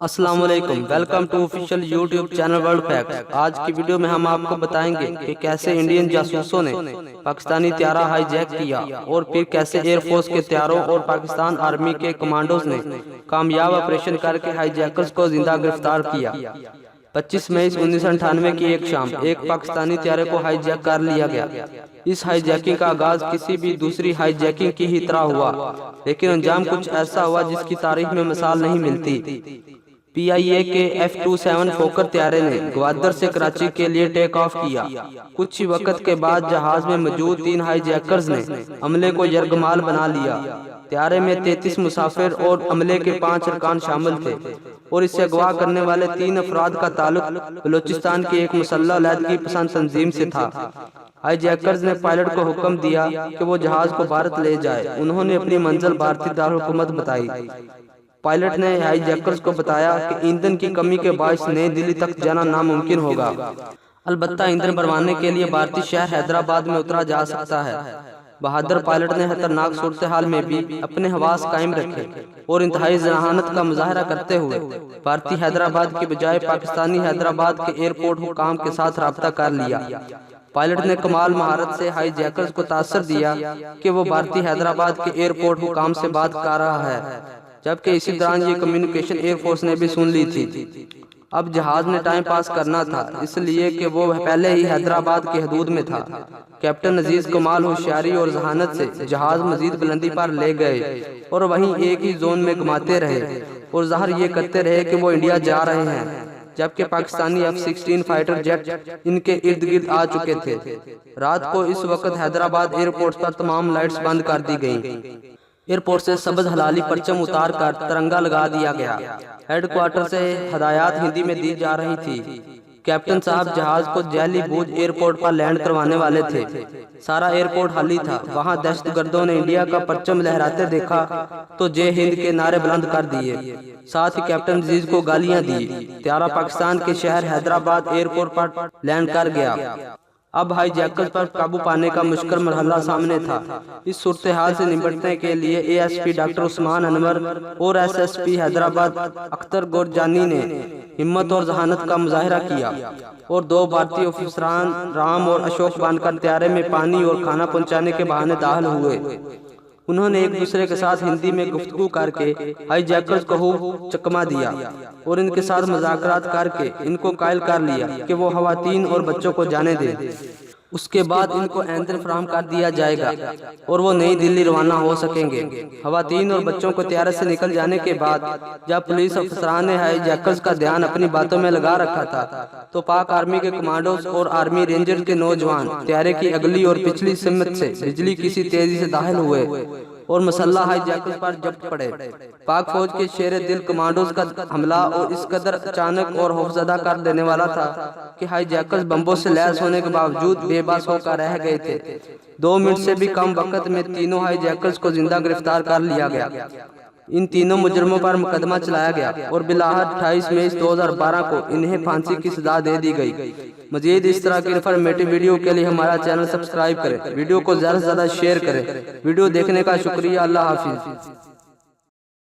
السلام علیکم، welcome to official YouTube channel World Facts. آج کی ویڈیو میں ہم آپ کو بتائیں گے کہ کیسے انڈین جاسوسوں نے پاکستانی طیارہ ہائی جیک کیا اور پھر کیسے ایئر فورس کے طیاروں اور پاکستان آرمی کے کمانڈوز نے کامیاب آپریشن کر کے ہائی جیکرز کو زندہ گرفتار کیا۔ 25 مئی 1998 کی ایک شام ایک پاکستانی طیارے کو ہائی جیک کر لیا گیا۔ اس ہائی جیکنگ کا آغاز کسی بھی دوسری ہائی جیکنگ کی ہی طرح ہوا، لیکن انجام کچھ ایسا ہوا جس کی تاریخ میں مثال نہیں ملتی۔ پی آئی اے کے F-27 فوکر طیارے نے گوادر سے کراچی کے لیے ٹیک آف کیا۔ کچھ ہی وقت کے بعد جہاز میں موجود 3 ہائی جیکرز نے عملے کو یرغمال بنا لیا۔ طیارے میں 33 مسافر اور عملے کے 5 ارکان شامل تھے اور اسے اغوا کرنے والے 3 افراد کا تعلق بلوچستان کی ایک مسلح علیحدگی پسند تنظیم سے تھا۔ ہائی جیکرز نے پائلٹ کو حکم دیا کہ وہ جہاز کو بھارت لے جائے۔ انہوں نے اپنی منزل بھارتی دارالحکومت بتائی۔ پائلٹ نے ہائی جیکرز کو بتایا کہ ایندھن کی کمی کے باعث نئی دلی تک جانا ناممکن ہوگا، البتہ ایندھن بھروانے کے لیے بھارتی شہر حیدرآباد میں اترا جا سکتا ہے۔ بہادر پائلٹ نے خطرناک صورتحال میں بھی اپنے حواس قائم رکھے اور انتہائی ذہانت کا مظاہرہ کرتے ہوئے بھارتی حیدرآباد کی بجائے پاکستانی حیدرآباد کے ایئرپورٹ حکام کے ساتھ رابطہ کر لیا۔ پائلٹ نے کمال مہارت سے ہائی جیکرز کو تاثر دیا کہ وہ بھارتی حیدرآباد کے ایئرپورٹ حکام سے بات کر رہا ہے، جبکہ اسی دوران یہ کمیونیکیشن ایئر فورس نے بھی سن لی تھی۔ اب جہاز نے ٹائم پاس کرنا تھا، اس لیے کہ وہ پہلے ہی حیدرآباد کی حدود میں تھا۔ کیپٹن عزیز کمال ہوشیاری اور ذہانت سے جہاز مزید بلندی پر لے گئے اور وہیں ایک ہی زون میں گھماتے رہے اور ظاہر یہ کرتے رہے کہ وہ انڈیا جا رہے ہیں، جبکہ پاکستانی F-16 فائٹر جیٹ ان کے ارد گرد آ چکے تھے۔ رات کو اس وقت حیدرآباد ایئرپورٹ پر تمام لائٹس بند کر دی گئیں۔ ایئرپورٹ سے سبز ہلالی پرچم اتار کر ترنگا لگا دیا گیا۔ ہیڈ کوارٹر سے ہدایات ہندی میں دی جا رہی تھی۔ کیپٹن صاحب جہاز کو جیلی بوجھ ایئرپورٹ پر لینڈ کروانے والے تھے۔ سارا ایئرپورٹ خالی تھا۔ وہاں دہشت گردوں نے انڈیا کا پرچم لہراتے دیکھا تو جے ہند کے نعرے بلند کر دیے، ساتھ ہی کیپٹن عزیز کو گالیاں دی۔ طیارہ پاکستان کے شہر حیدرآباد ایئرپورٹ پر لینڈ کر گیا۔ اب ہائی جیکرز پر قابو پانے کا مشکل مرحلہ سامنے تھا۔ اس صورتحال سے نمٹنے کے لیے A S P doctor Usman Anwar اور S S P Hyderabad Akhtar Gorjani نے ہمت اور ذہانت کا مظاہرہ کیا اور 2 بھارتی افسران رام اور اشوک بن کر طیارے میں پانی اور کھانا پہنچانے کے بہانے داخل ہوئے۔ انہوں نے ایک دوسرے کے ساتھ ہندی میں گفتگو کر کے ہائی جیکرز کو چکما دیا اور ان کے ساتھ مذاکرات کر کے ان کو قائل کر لیا کہ وہ خواتین اور بچوں کو جانے دیں۔ اس کے بعد ان کو ایندھن فراہم کر دیا جائے گا اور وہ نئی دلی روانہ ہو سکیں گے۔ خواتین اور بچوں کو طیارے سے نکل جانے کے بعد جب پولیس افسران نے ہائی جیکرز کا دھیان اپنی باتوں میں لگا رکھا تھا تو پاک آرمی کے کمانڈوز اور آرمی رینجر کے نوجوان طیارے کی اگلی اور پچھلی سمت سے بجلی کسی تیزی سے داخل ہوئے اور مسلح ہائی جیکرز پر جھپٹ پڑے۔ پاک فوج کے شیر دل کمانڈوز کا حملہ اور اس قدر اچانک اور خوفزدہ کر دینے والا تھا کہ ہائی جیکرز بمبوں سے لیس ہونے کے باوجود بے بس ہو کر رہ گئے تھے۔ 2 منٹ سے بھی کم وقت میں تینوں ہائی جیکرز کو زندہ گرفتار کر لیا گیا۔ ان تینوں مجرموں پر مقدمہ چلایا گیا اور بالآخر 28 مئی 2012 کو انہیں پھانسی کی سزا دے دی گئی۔ مزید اس طرح کی انفارمیٹو ویڈیو کے لیے ہمارا چینل سبسکرائب کریں، ویڈیو کو زیادہ سے زیادہ شیئر کریں۔ ویڈیو دیکھنے کا شکریہ۔ اللہ حافظ۔